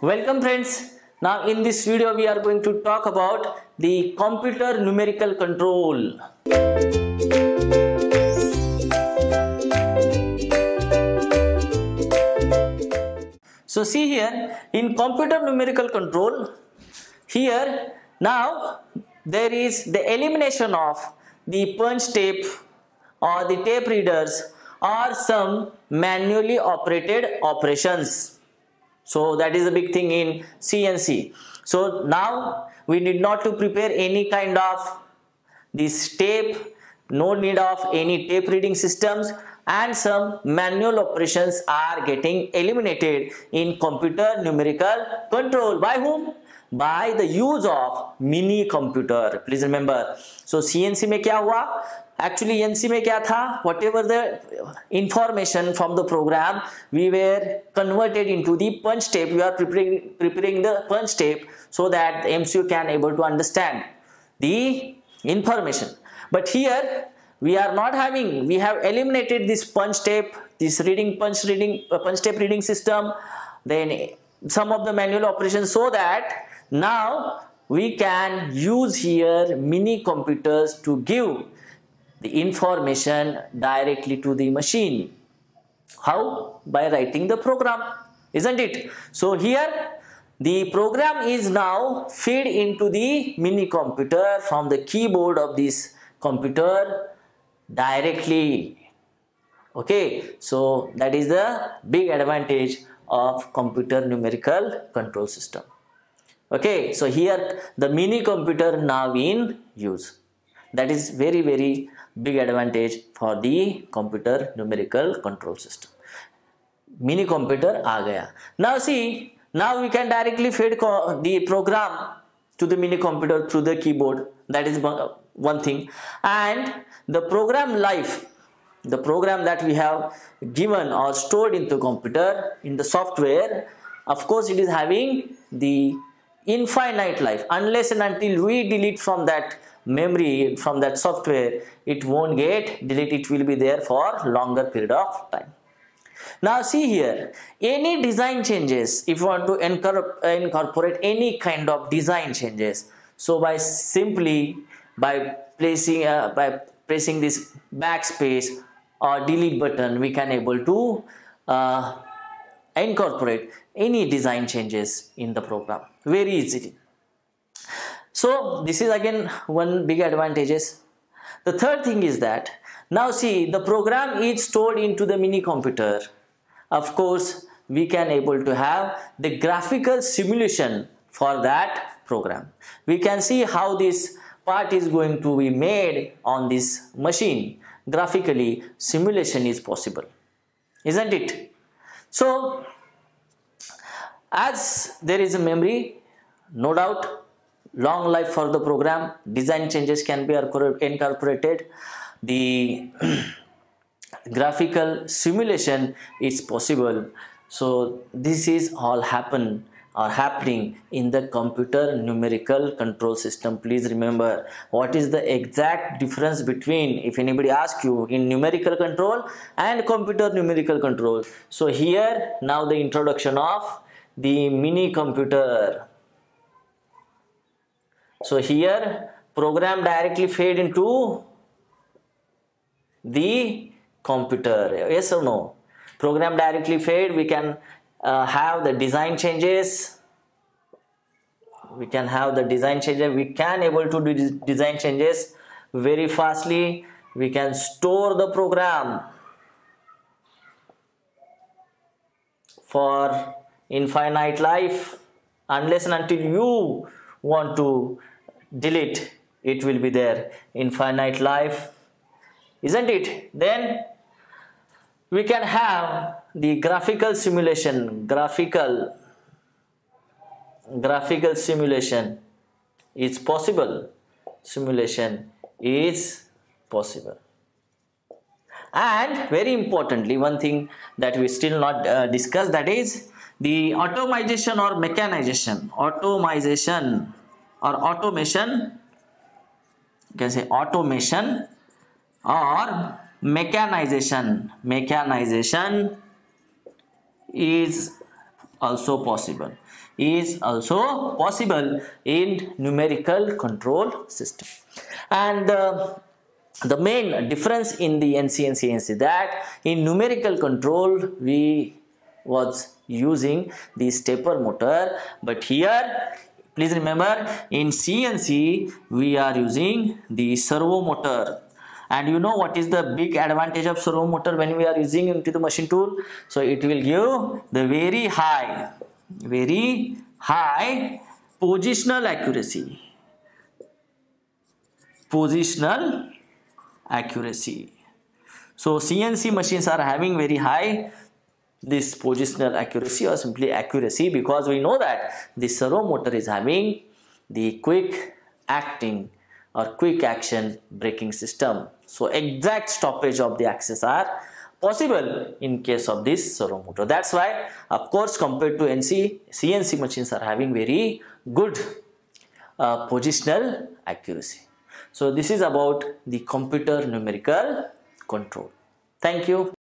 Welcome friends. Now in this video we are going to talk about the computer numerical control. So see here in computer numerical control, here now there is the elimination of the punch tape or the tape readers or some manually operated operations. So that is a big thing in CNC. So now we need not to prepare any kind of this tape, no need of any tape reading systems, and some manual operations are getting eliminated in computer numerical control. By whom? By the use of mini computer. Please remember. So CNC में क्या हुआ? Actually NC में क्या था? Whatever the information from the program, we were converted into the punch tape. We are preparing the punch tape so that the MCU can able to understand the information. But here we are not having. We have eliminated this punch tape, this punch tape reading system, then some of the manual operations, so that now we can use here mini computers to give the information directly to the machine. How? By writing the program, isn't it? So here the program is now fed into the mini computer from the keyboard of this computer directly. Okay, so that is the big advantage of computer numerical control system. Okay, so here the mini computer now in use. That is very big advantage for the computer numerical control system. Mini computer आ गया. Now see, now we can directly feed the program to the mini computer through the keyboard. That is one thing. And the program life, the program that we have given or stored into computer in the software, of course it is having the infinite life. Unless and until we delete from that memory, from that software, it won't get deleted. It will be there for longer period of time. Now see here, any design changes, if you want to incorporate any kind of design changes, so by pressing this backspace or delete button, we can able to incorporate any design changes in the program very easily. So this is again one big advantages. The third thing is that now see, the program is stored into the mini computer. Of course we can able to have the graphical simulation for that program. We can see how this part is going to be made on this machine. Graphically simulation is possible, isn't it? So as there is a memory, no doubt, long life for the program, design changes can be incorporated, the graphical simulation is possible. So this is all happening in the computer numerical control system. Please remember, what is the exact difference between, if anybody asks you, in numerical control and computer numerical control. So here now the introduction of the mini computer. So here program directly fed into the computer, yes or no? Program directly fed. We can have the design changes. We can have the design changes. We can able to do design changes very fastly. We can store the program for infinite life. Unless and until you want to delete, it will be there, infinite life, isn't it? Then we can have the graphical simulation. Graphical simulation is possible. Simulation is possible. And very importantly, one thing that we still not discussed, that is the automation or mechanization. Automation or automation, you can say automation or mechanization. Mechanization is also possible. Is also possible in numerical control system. And the main difference in the NC and CNC that in numerical control we was using the stepper motor, but here please remember in CNC we are using the servo motor. And you know what is the big advantage of servo motor when we are using into the machine tool? So it will give the very high positional accuracy. So CNC machines are having very high this positional accuracy or simply accuracy, because we know that the servo motor is having the quick acting or quick action braking system. So exact stoppage of the axis are possible in case of this servo motor. That's why, of course, compared to CNC machines are having very good positional accuracy. So this is about the computer numerical control. Thank you.